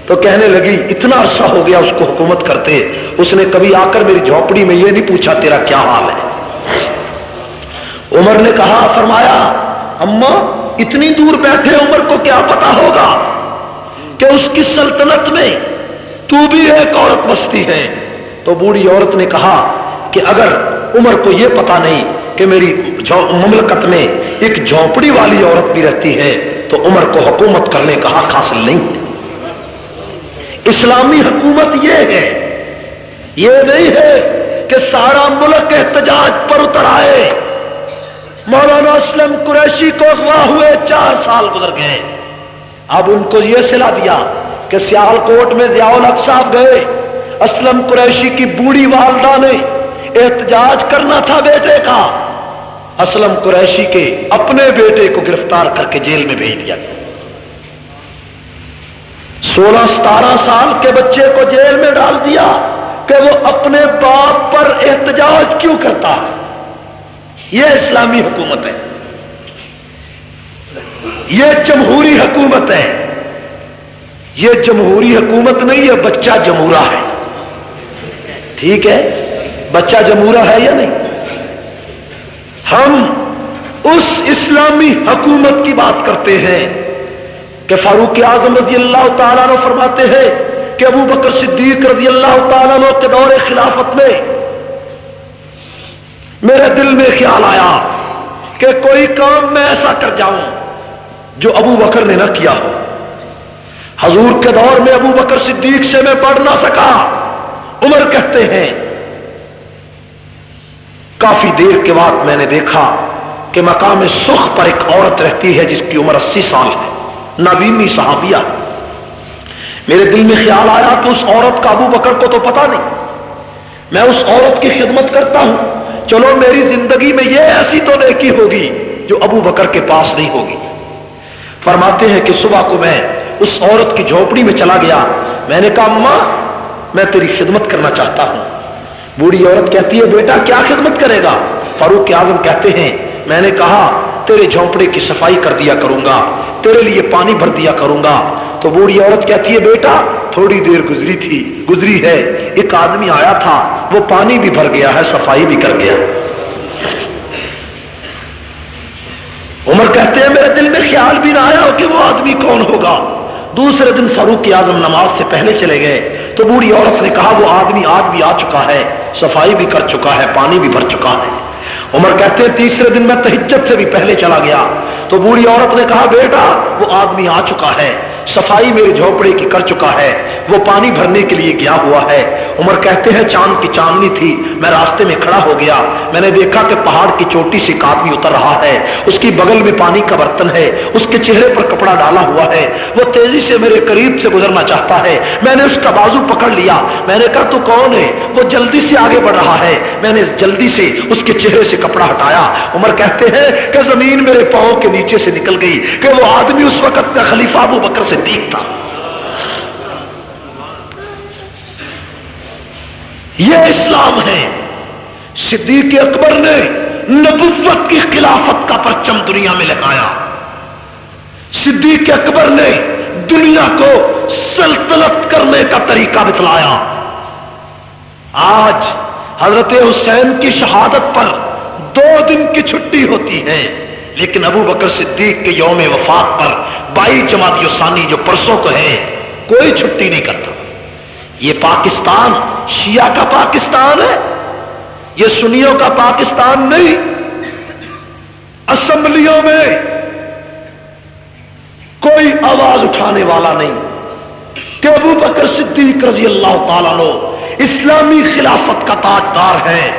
[SPEAKER 1] تو کہنے لگی اتنا عرصہ ہو گیا اس کو حکومت کرتے، اس نے کبھی آ کر میری جھونپڑی میں یہ نہیں پوچھا تیرا کیا حال ہے۔ عمر نے کہا فرمایا اماں اتنی دور بیٹھے عمر کو کیا پتا ہوگا کہ اس کی سلطنت میں تو بھی ایک عورت بستی ہے۔ تو بوڑھی عورت نے کہا کہ اگر عمر کو یہ پتا نہیں کہ میری مملکت میں ایک جھونپڑی والی عورت بھی رہتی ہے تو عمر کو حکومت کرنے کا حق حاصل نہیں۔ اسلامی حکومت یہ ہے، یہ نہیں ہے کہ سارا ملک احتجاج پر اتر آئے۔ مولانا اسلم قریشی کو اغوا ہوئے 4 سال گزر گئے، اب ان کو یہ صلہ دیا کہ سیالکوٹ میں ضیاء الحق صاحب گئے، اسلم قریشی کی بوڑھی والدہ نے احتجاج کرنا تھا بیٹے کا، اسلم قریشی کے اپنے بیٹے کو گرفتار کر کے جیل میں بھیج دیا۔ 16-17 سال کے بچے کو جیل میں ڈال دیا کہ وہ اپنے باپ پر احتجاج کیوں کرتا ہے۔ یہ اسلامی حکومت ہے، یہ جمہوری حکومت ہے۔ یہ جمہوری حکومت نہیں ہے، بچہ جمہورہ ہے۔ ٹھیک ہے، بچہ جمہورہ ہے یا نہیں؟ ہم اس اسلامی حکومت کی بات کرتے ہیں کہ فاروق اعظم رضی اللہ تعالیٰ عنہ فرماتے ہیں کہ ابو بکر صدیق رضی اللہ تعالیٰ عنہ کے دور خلافت میں میرے دل میں خیال آیا کہ کوئی کام میں ایسا کر جاؤں جو ابو بکر نے نہ کیا ہو۔ حضور کے دور میں ابو بکر صدیق سے میں پڑھ نہ سکا۔ عمر کہتے ہیں کافی دیر کے بعد میں نے دیکھا کہ مقام سخ پر ایک عورت رہتی ہے جس کی عمر 80 سال ہے، نابینی صحابیہ۔ میرے دل میں خیال آیا کہ اس عورت کا ابو بکر کو تو پتا نہیں، میں اس عورت کی خدمت کرتا ہوں، چلو میری زندگی میں یہ ایسی تو نیکی ہوگی جو ابو بکر کے پاس نہیں ہوگی۔ فرماتے ہیں کہ صبح کو میں اس عورت کی جھونپڑی میں چلا گیا، میں نے کہا اماں میں تیری خدمت کرنا چاہتا ہوں۔ بوڑھی عورت کہتی ہے بیٹا کیا خدمت کرے گا؟ فاروق اعظم کہتے ہیں میں نے کہا تیرے جھونپڑے کی صفائی کر دیا کروں گا، تیرے لیے پانی بھر دیا کروں گا۔ تو بوڑھی عورت کہتی ہے بیٹا تھوڑی دیر گزری ہے، ایک آدمی آیا تھا، وہ پانی بھی بھر گیا ہے، صفائی بھی کر گیا۔ عمر کہتے ہیں میرے دل میں خیال بھی نہ آیا کہ وہ آدمی کون ہوگا۔ دوسرے دن فاروق اعظم نماز سے پہلے چلے گئے تو بوڑھی عورت نے کہا وہ آدمی آج بھی آ چکا ہے، صفائی بھی کر چکا ہے، پانی بھی بھر چکا ہے۔ عمر کہتے ہیں تیسرے دن میں تہجد سے بھی پہلے چلا گیا تو بوڑھی عورت نے کہا بیٹا وہ آدمی آ چکا ہے، صفائی میرے جھونپڑے کی کر چکا ہے، وہ پانی بھرنے کے لیے گیا ہوا ہے۔ عمر کہتے ہیں چاند کی چاندنی تھی، میں راستے میں کھڑا ہو گیا، میں نے دیکھا کہ پہاڑ کی چوٹی سے ایک آدمی اتر رہا ہے، اس کی بغل میں پانی کا برتن ہے، اس کے چہرے پر کپڑا ڈالا ہوا ہے، وہ تیزی سے میرے قریب سے گزرنا چاہتا ہے۔ میں نے اس کا بازو پکڑ لیا، میں نے کہا تو کون ہے؟ وہ جلدی سے آگے بڑھ رہا ہے، میں نے جلدی سے اس کے چہرے سے کپڑا ہٹایا۔ عمر کہتے ہیں کہ زمین میرے پاؤں کے نیچے سے نکل گئی کہ وہ آدمی اس وقت کا خلیفہ ابو بکر صدیق تھا۔ یہ اسلام ہے۔ صدیق اکبر نے نبوت کی خلافت کا پرچم دنیا میں لہرایا، صدیق اکبر نے دنیا کو سلطنت کرنے کا طریقہ بتلایا۔ آج حضرت حسین کی شہادت پر 2 دن کی چھٹی ہوتی ہے، لیکن ابو بکر صدیق کے یوم وفات پر 22 جمادی الثانی جو پرسوں کو ہے کوئی چھٹی نہیں کرتا۔ یہ پاکستان شیعہ کا پاکستان ہے، یہ سنیوں کا پاکستان نہیں۔ اسمبلیوں میں کوئی آواز اٹھانے والا نہیں کہ ابو بکر صدیق رضی اللہ تعالیٰ عنہ اسلامی خلافت کا تاجدار ہے،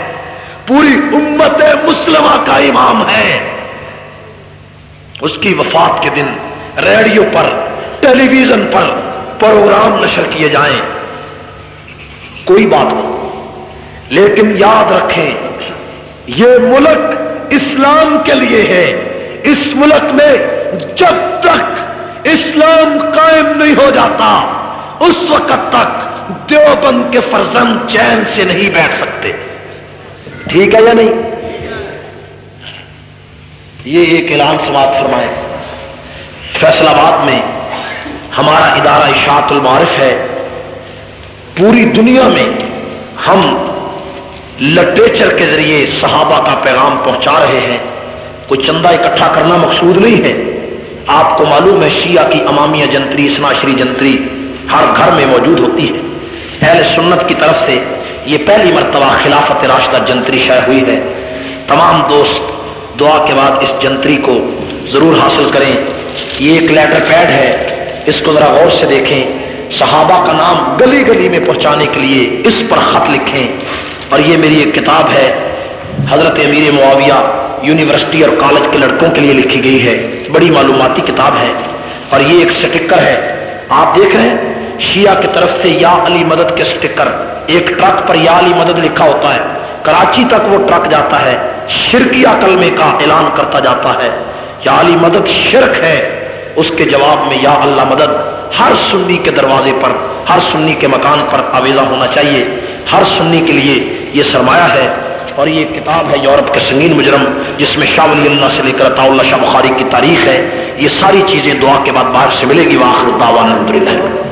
[SPEAKER 1] پوری امت مسلمہ کا امام ہے۔ اس کی وفات کے دن ریڈیو پر، ٹیلی ویژن پر پروگرام نشر کیے جائیں، کوئی بات نہیں، لیکن یاد رکھیں یہ ملک اسلام کے لیے ہے۔ اس ملک میں جب تک اسلام قائم نہیں ہو جاتا اس وقت تک دیوبند کے فرزند چین سے نہیں بیٹھ سکتے، ٹھیک ہے یا نہیں؟ یہ ایک اعلان سماعت فرمائیں۔ فیصل آباد میں ہمارا ادارہ اشاعت المعارف ہے، پوری دنیا میں ہم لٹریچر کے ذریعے صحابہ کا پیغام پہنچا رہے ہیں، کوئی چندہ اکٹھا کرنا مقصود نہیں ہے۔ آپ کو معلوم ہے شیعہ کی امامیہ جنتری، اثنا عشری جنتری ہر گھر میں موجود ہوتی ہے۔ اہل سنت کی طرف سے یہ پہلی مرتبہ خلافت راشدہ جنتری شائع ہوئی ہے۔ تمام دوست دعا کے بعد اس جنتری کو ضرور حاصل کریں۔ یہ ایک لیٹر پیڈ ہے، اس کو ذرا غور سے دیکھیں۔ صحابہ کا نام گلی گلی میں پہنچانے کے لیے اس پر خط لکھیں۔ اور یہ میری ایک کتاب ہے، حضرت امیر معاویہ یونیورسٹی اور کالج کے لڑکوں کے لیے لکھی گئی ہے، بڑی معلوماتی کتاب ہے۔ اور یہ ایک سٹیکر ہے، آپ دیکھ رہے ہیں شیعہ کی طرف سے یا علی مدد کے سٹیکر، ایک ٹرک پر یا علی مدد لکھا ہوتا ہے، کراچی تک وہ ٹرک جاتا ہے، شرکیہ کلمے کا اعلان کرتا جاتا ہے، یا علی مدد شرک ہے، اس کے جواب میں یا اللہ مدد ہر سنی کے دروازے پر، ہر سنی کے مکان پر آویزہ ہونا چاہیے۔ ہر سنی کے لیے یہ سرمایہ ہے۔ اور یہ کتاب ہے یورپ کے سنگین مجرم، جس میں شاہ ولی اللہ سے لے کر عطا اللہ شاہ بخاری کی تاریخ ہے۔ یہ ساری چیزیں دعا کے بعد باہر سے ملے گی۔ وآخر دعوانا الحمدللہ۔